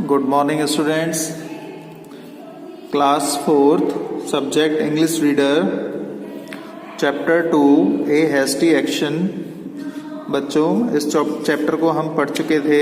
Good morning students. Class 4th subject English reader chapter 2 A hasty action। बच्चों इस chapter को हम पढ़ चुके थे।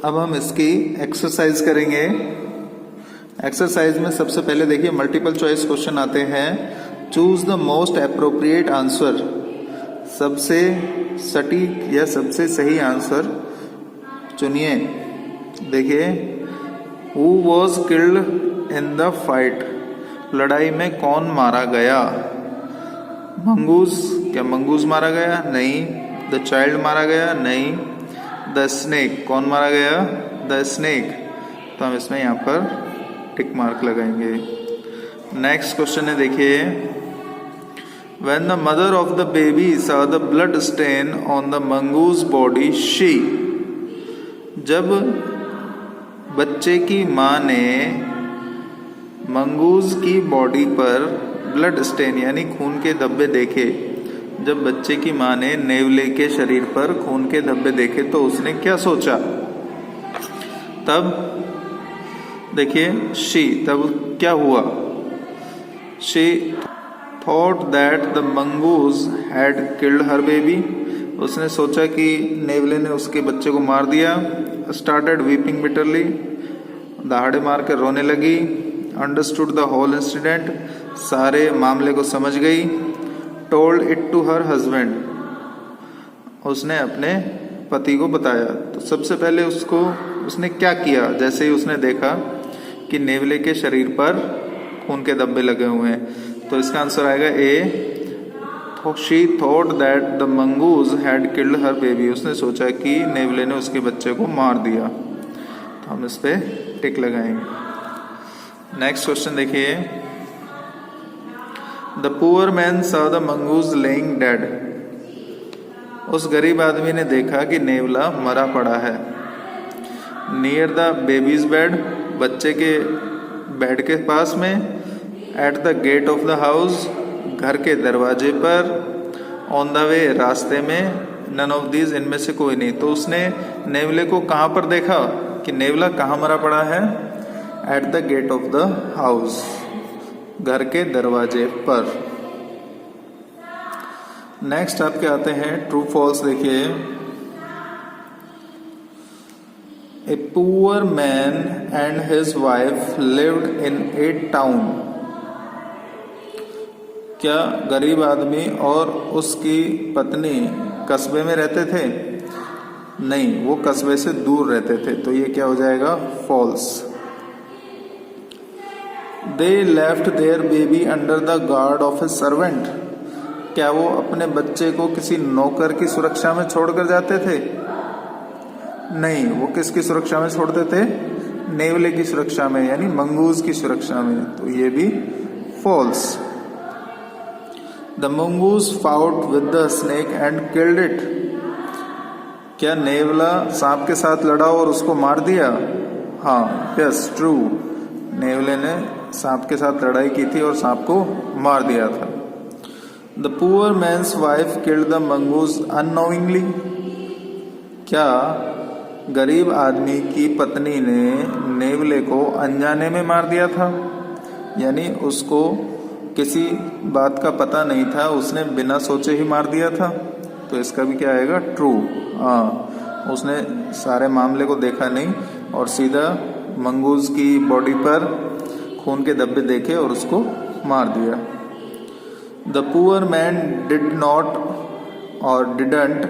अब हम इसकी एक्सरसाइज करेंगे। एक्सरसाइज में सबसे पहले देखिए मल्टीपल चॉइस क्वेश्चन आते हैं। Choose the most appropriate answer, सबसे सटीक या सबसे सही आंसर चुनिए। देखिए who was killed in the fight, लड़ाई में कौन मारा गया। मंगूज, क्या मंगूज मारा गया? नहीं। द चाइल्ड मारा गया? नहीं। द स्नेक, कौन मारा गया? The snake. तो हम इसमें यहाँ पर टिक मार्क लगाएंगे। नेक्स्ट क्वेश्चन है, देखिए When the mother of the baby saw the blood stain on the mongoose body, she, जब बच्चे की माँ ने मंगूज की बॉडी पर ब्लड स्टेन यानी खून के धब्बे देखे, जब बच्चे की माँ ने नेवले के शरीर पर खून के धब्बे देखे तो उसने क्या सोचा? तब देखिए शी, तब क्या हुआ? She thought that the mongoose had killed her baby, उसने सोचा कि नेवले ने उसके बच्चे को मार दिया। Started weeping bitterly, दहाड़े मार कर रोने लगी। Understood the whole incident, सारे मामले को समझ गई। Told it to her husband, उसने अपने पति को बताया। तो सबसे पहले उसने क्या किया? जैसे ही उसने देखा कि नेवले के शरीर पर खून के धब्बे लगे हुए हैं, तो इसका आंसर आएगा A. She thought that the mongoose had killed her baby, उसने सोचा कि नेवले ने उसके बच्चे को मार दिया। तो हम इस पे टिक लगाएंगे। नेक्स्ट क्वेश्चन देखिए, the poor man saw the mongoose laying dead, उस गरीब आदमी ने देखा कि नेवला मरा पड़ा है। नियर द बेबीज बेड, बच्चे के बेड के पास में। At the gate of the house, घर के दरवाजे पर। ऑन द वे, रास्ते में। नन ऑफ दीज, इनमें से कोई नहीं। तो उसने नेवले को कहाँ पर देखा कि नेवला कहाँ मरा पड़ा है? At the gate of the house, घर के दरवाजे पर। नेक्स्ट आपके आते हैं ट्रू फॉल्स। देखिए a poor man and his wife lived in A town, क्या गरीब आदमी और उसकी पत्नी कस्बे में रहते थे? नहीं, वो कस्बे से दूर रहते थे। तो ये क्या हो जाएगा? False. They left their baby under the guard of a servant, क्या वो अपने बच्चे को किसी नौकर की सुरक्षा में छोड़कर जाते थे? नहीं, वो किसकी सुरक्षा में छोड़ते थे? नेवले की सुरक्षा में, यानी मंगूज की सुरक्षा में। तो ये भी false. The mongoose fought with the snake and killed it, क्या नेवला सांप के साथ लड़ा और उसको मार दिया? हाँ, यस, ट्रू, नेवले ने सांप के साथ लड़ाई की थी और सांप को मार दिया था। The poor man's wife killed the mongoose unknowingly, क्या गरीब आदमी की पत्नी ने नेवले को अनजाने में मार दिया था? यानी उसको किसी बात का पता नहीं था, उसने बिना सोचे ही मार दिया था। तो इसका भी क्या आएगा? ट्रू। हाँ, उसने सारे मामले को देखा नहीं और सीधा मंगूज की बॉडी पर खून के धब्बे देखे और उसको मार दिया। The poor man did not और didn't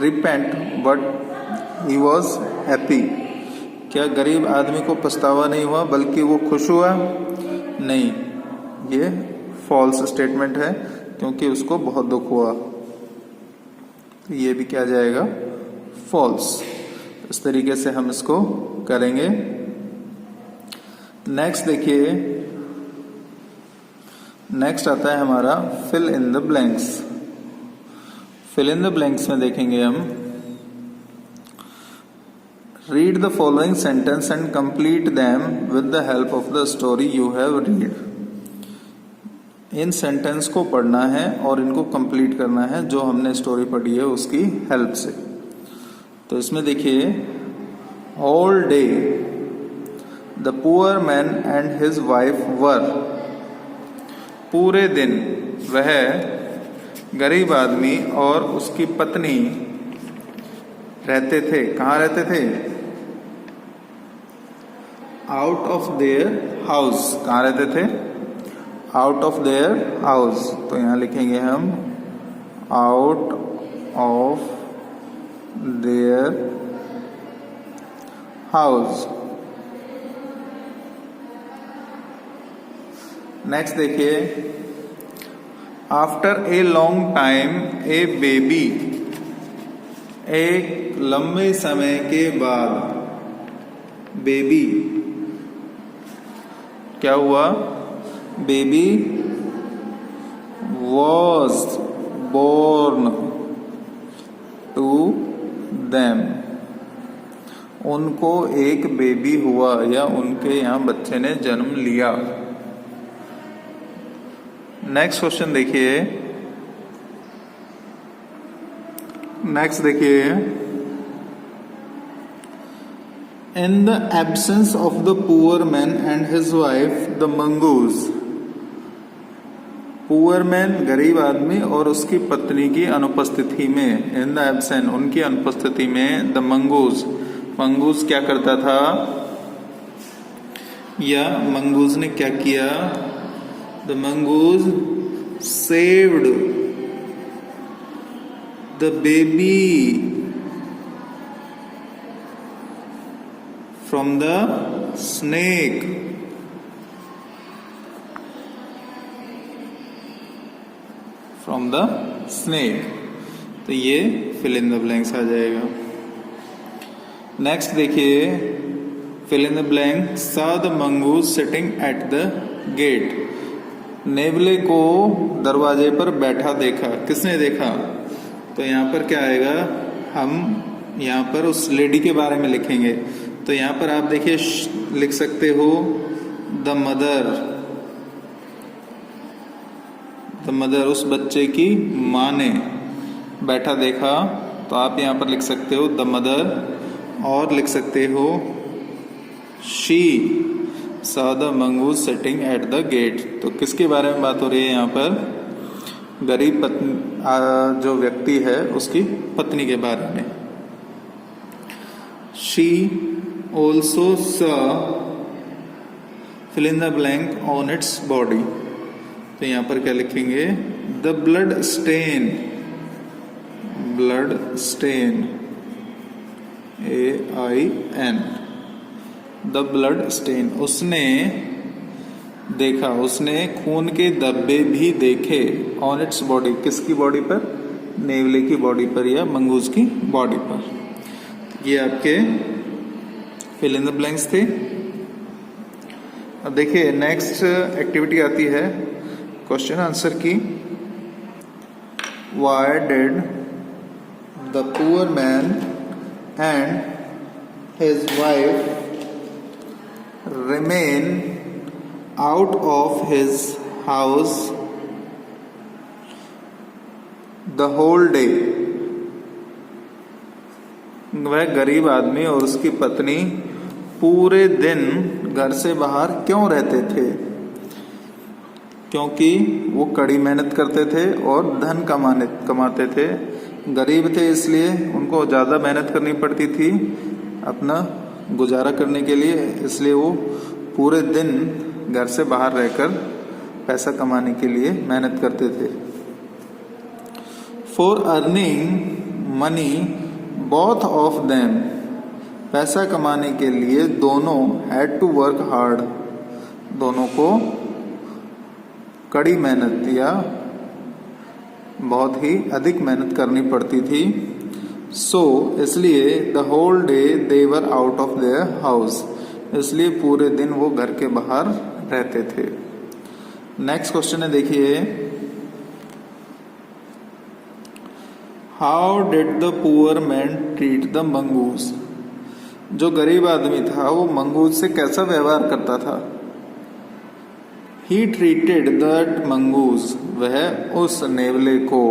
repent but he was happy, क्या गरीब आदमी को पछतावा नहीं हुआ बल्कि वो खुश हुआ? नहीं, ये फॉल्स स्टेटमेंट है क्योंकि उसको बहुत दुख हुआ। तो ये भी क्या जाएगा? फॉल्स। इस तरीके से हम इसको करेंगे। नेक्स्ट देखिए, नेक्स्ट आता है हमारा fill in the blanks. Fill in the blanks में देखेंगे हम, read the following sentence and complete them with the help of the story you have read. इन सेंटेंस को पढ़ना है और इनको कंप्लीट करना है जो हमने स्टोरी पढ़ी है उसकी हेल्प से। तो इसमें देखिए whole day the poor man and his wife were, पूरे दिन वह गरीब आदमी और उसकी पत्नी रहते थे। कहाँ रहते थे? Out of their house. कहाँ रहते थे? Out of their house. तो यहां लिखेंगे हम out of their house. Next देखिए, after a long time a baby, एक लंबे समय के बाद बेबी क्या हुआ? Baby was born to them, उनको एक बेबी हुआ या उनके यहां बच्चे ने जन्म लिया। नेक्स्ट क्वेश्चन देखिए, नेक्स्ट देखिए, इन the absence of the poor man and his wife the mongoose, poor man गरीब आदमी और उसकी पत्नी की अनुपस्थिति में, इन द एब्सेंस उनकी अनुपस्थिति में, द मंगूज, मंगूज क्या करता था या मंगूज ने क्या किया? The mongoose saved the baby from the snake, from the snake. तो ये फिल इन द ब्लैंक्स आ जाएगा। नेक्स्ट देखिए, fill in the blank, saw the mongoose sitting at the gate, नेवले को दरवाजे पर बैठा देखा। किसने देखा? तो यहाँ पर क्या आएगा? हम यहाँ पर उस लेडी के बारे में लिखेंगे। तो यहाँ पर आप देखिए लिख सकते हो द मदर, द मदर, उस बच्चे की माँ ने बैठा देखा। तो आप यहाँ पर लिख सकते हो द मदर, और लिख सकते हो she saw the mongoose sitting at the gate। तो किसके बारे में बात हो रही है यहाँ पर? गरीब पत्नी जो व्यक्ति है उसकी पत्नी के बारे में। She also saw fill in the blank on its body। तो यहाँ पर क्या लिखेंगे? The blood stain, blood stain, AIN, the blood stain, उसने देखा, उसने खून के धब्बे भी देखे। ऑन इट्स बॉडी, किसकी बॉडी पर? नेवले की बॉडी पर या मंगूज की बॉडी पर। ये आपके फिल इन द ब्लैंक्स थे। अब देखिए नेक्स्ट एक्टिविटी आती है क्वेश्चन आंसर की। Why did the poor man and his wife remain out of his house the whole day, वह गरीब आदमी और उसकी पत्नी पूरे दिन घर से बाहर क्यों रहते थे? क्योंकि वो कड़ी मेहनत करते थे और धन कमाते थे। गरीब थे इसलिए उनको ज़्यादा मेहनत करनी पड़ती थी अपना गुजारा करने के लिए, इसलिए वो पूरे दिन घर से बाहर रहकर पैसा कमाने के लिए मेहनत करते थे। For earning money both of them, पैसा कमाने के लिए दोनों हैड टू वर्क हार्ड, दोनों को कड़ी मेहनत या बहुत ही अधिक मेहनत करनी पड़ती थी। सो इसलिए the whole day they were out of their house, इसलिए पूरे दिन वो घर के बाहर रहते थे। नेक्स्ट क्वेश्चन है देखिए, how did the poor man treat the mongoose, जो गरीब आदमी था वो मंगूज से कैसा व्यवहार करता था? ही ट्रीटेड दैट मंगूज, वह उस नेवले को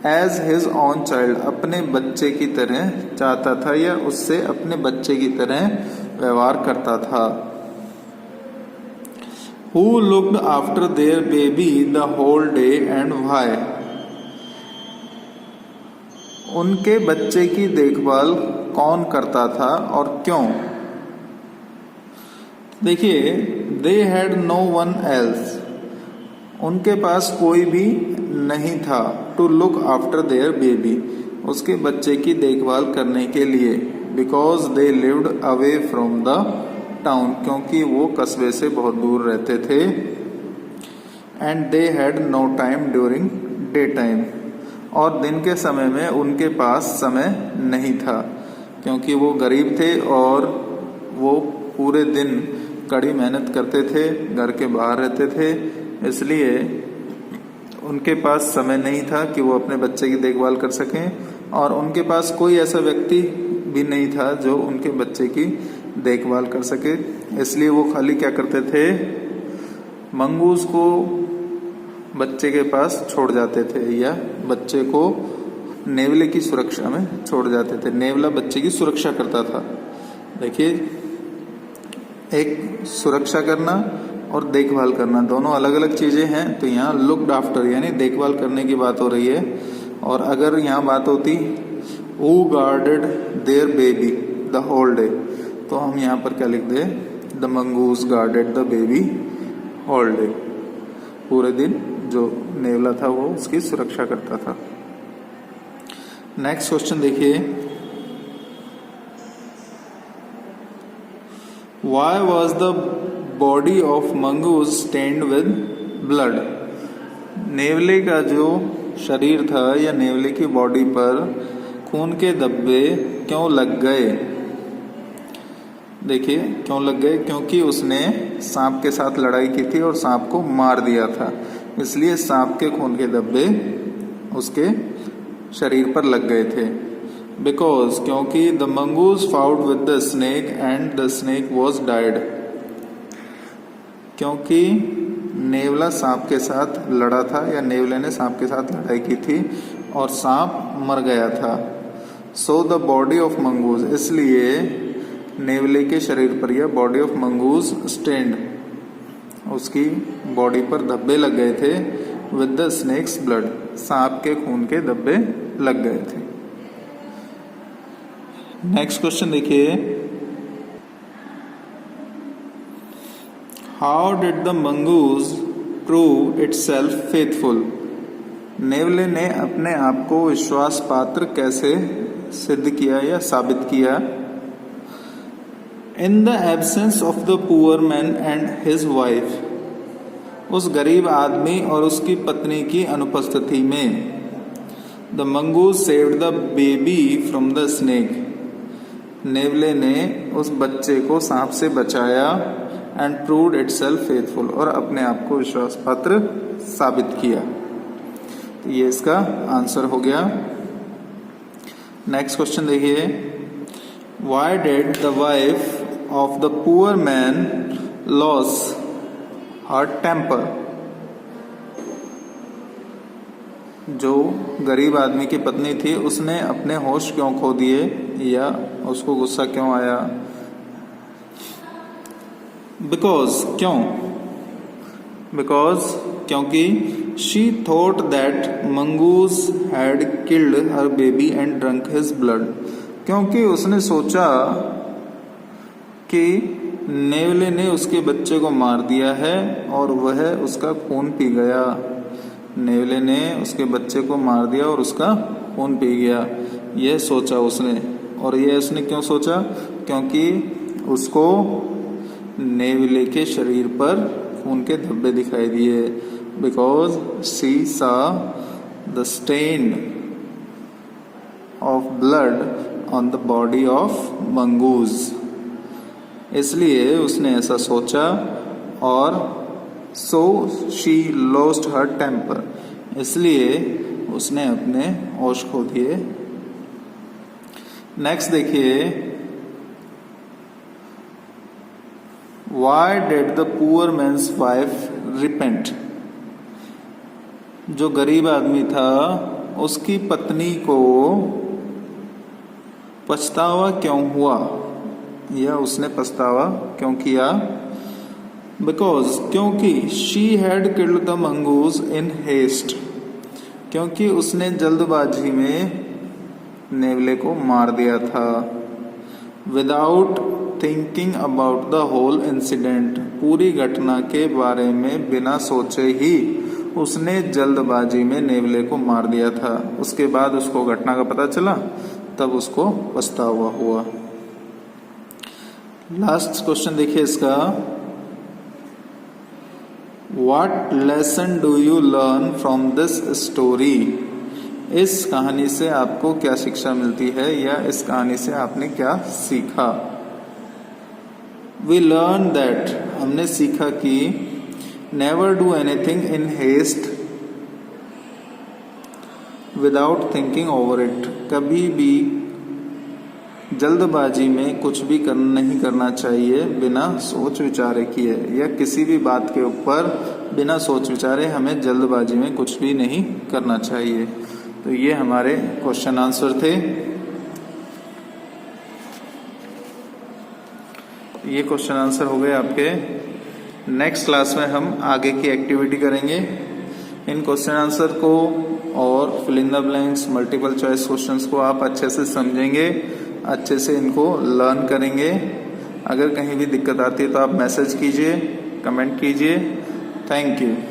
एज हिज ओन चाइल्ड, अपने बच्चे की तरह चाहता था या उससे अपने बच्चे की तरह व्यवहार करता था। Who looked after their baby the whole day and why? उनके बच्चे की देखभाल कौन करता था और क्यों? देखिए, they had no one else, उनके पास कोई भी नहीं था, to look after their baby, उसके बच्चे की देखभाल करने के लिए, because they lived away from the town, क्योंकि वो कस्बे से बहुत दूर रहते थे। And they had no time during daytime, और दिन के समय में उनके पास समय नहीं था, क्योंकि वो गरीब थे और वो पूरे दिन कड़ी मेहनत करते थे, घर के बाहर रहते थे, इसलिए उनके पास समय नहीं था कि वो अपने बच्चे की देखभाल कर सकें, और उनके पास कोई ऐसा व्यक्ति भी नहीं था जो उनके बच्चे की देखभाल कर सके। इसलिए वो खाली क्या करते थे, मंगूस को बच्चे के पास छोड़ जाते थे या बच्चे को नेवले की सुरक्षा में छोड़ जाते थे। नेवला बच्चे की सुरक्षा करता था। देखिए, एक सुरक्षा करना और देखभाल करना दोनों अलग अलग चीजें हैं। तो यहाँ लुक्ड आफ्टर यानी देखभाल करने की बात हो रही है, और अगर यहाँ बात होती who guarded their baby the whole day, तो हम यहाँ पर क्या लिख दे, the mongoose guarded the baby whole day, पूरे दिन जो नेवला था वो उसकी सुरक्षा करता था। नेक्स्ट क्वेश्चन देखिए, why was the body of mongoose stained with blood? नेवले का जो शरीर था या नेवले की बॉडी पर खून के धब्बे क्यों लग गए? देखिए, क्यों लग गए, क्योंकि उसने सांप के साथ लड़ाई की थी और सांप को मार दिया था, इसलिए सांप के खून के धब्बे उसके शरीर पर लग गए थे। बिकॉज, क्योंकि the mongoose fought with the snake and the snake was died, क्योंकि नेवला सांप के साथ लड़ा था या नेवले ने सांप के साथ लड़ाई की थी और सांप मर गया था। So the body of mongoose, इसलिए नेवले के शरीर पर या बॉडी ऑफ मंगूस स्टेन्ड, उसकी बॉडी पर धब्बे लग गए थे विद द स्नेक्स ब्लड, सांप के खून के धब्बे लग गए थे। नेक्स्ट क्वेश्चन देखिए, how did the mongoose prove itself faithful? नेवले ने अपने आप को विश्वास पात्र कैसे सिद्ध किया या साबित किया? In the absence of the poor man and his wife, उस गरीब आदमी और उसकी पत्नी की अनुपस्थिति में। The mongoose saved the baby from the snake, नेवले ने उस बच्चे को सांप से बचाया। एंड प्रूव्ड इटसेल्फ फेथफुल, और अपने आप को विश्वास पात्र साबित किया। तो ये इसका आंसर हो गया। नेक्स्ट क्वेश्चन देखिए, why did the wife of the poor man lost her temper? जो गरीब आदमी की पत्नी थी उसने अपने होश क्यों खो दिए या उसको गुस्सा क्यों आया? बिकॉज, क्यों? बिकॉज, क्योंकि she thought that mongoose had killed her baby and drunk his blood, क्योंकि उसने सोचा कि नेवले ने उसके बच्चे को मार दिया है और वह उसका खून पी गया। नेवले ने उसके बच्चे को मार दिया और उसका खून पी गया, यह सोचा उसने। और यह उसने क्यों सोचा? क्योंकि उसको नेवले के शरीर पर खून के धब्बे दिखाई दिए। Because she saw the stain of blood on the body of mongoose, इसलिए उसने ऐसा सोचा। और so she lost her temper, इसलिए उसने अपने होश खो दिए। नेक्स्ट देखिए, why did the poor man's wife repent? जो गरीब आदमी था उसकी पत्नी को पछतावा क्यों हुआ, या उसने पछतावा क्यों किया? बिकॉज, क्योंकि she had killed the mongoose in haste, क्योंकि उसने जल्दबाजी में नेवले को मार दिया था। Without thinking about the whole incident, पूरी घटना के बारे में बिना सोचे ही उसने जल्दबाजी में नेवले को मार दिया था। उसके बाद उसको घटना का पता चला, तब उसको पछतावा हुआ। लास्ट क्वेश्चन देखिए इसका, What lesson do you learn from this story? इस कहानी से आपको क्या शिक्षा मिलती है, या इस कहानी से आपने क्या सीखा? We learn that, हमने सीखा कि never do anything in haste without thinking over it, कभी भी जल्दबाजी में कुछ भी नहीं करना चाहिए बिना सोच विचारे किए, या किसी भी बात के ऊपर बिना सोच विचारे हमें जल्दबाजी में कुछ भी नहीं करना चाहिए। तो ये हमारे क्वेश्चन आंसर थे। ये क्वेश्चन आंसर हो गए आपके। नेक्स्ट क्लास में हम आगे की एक्टिविटी करेंगे। इन क्वेश्चन आंसर को और fill in the blanks, multiple choice questions को आप अच्छे से समझेंगे, अच्छे से इनको लर्न करेंगे। अगर कहीं भी दिक्कत आती है तो आप मैसेज कीजिए, कमेंट कीजिए। Thank you.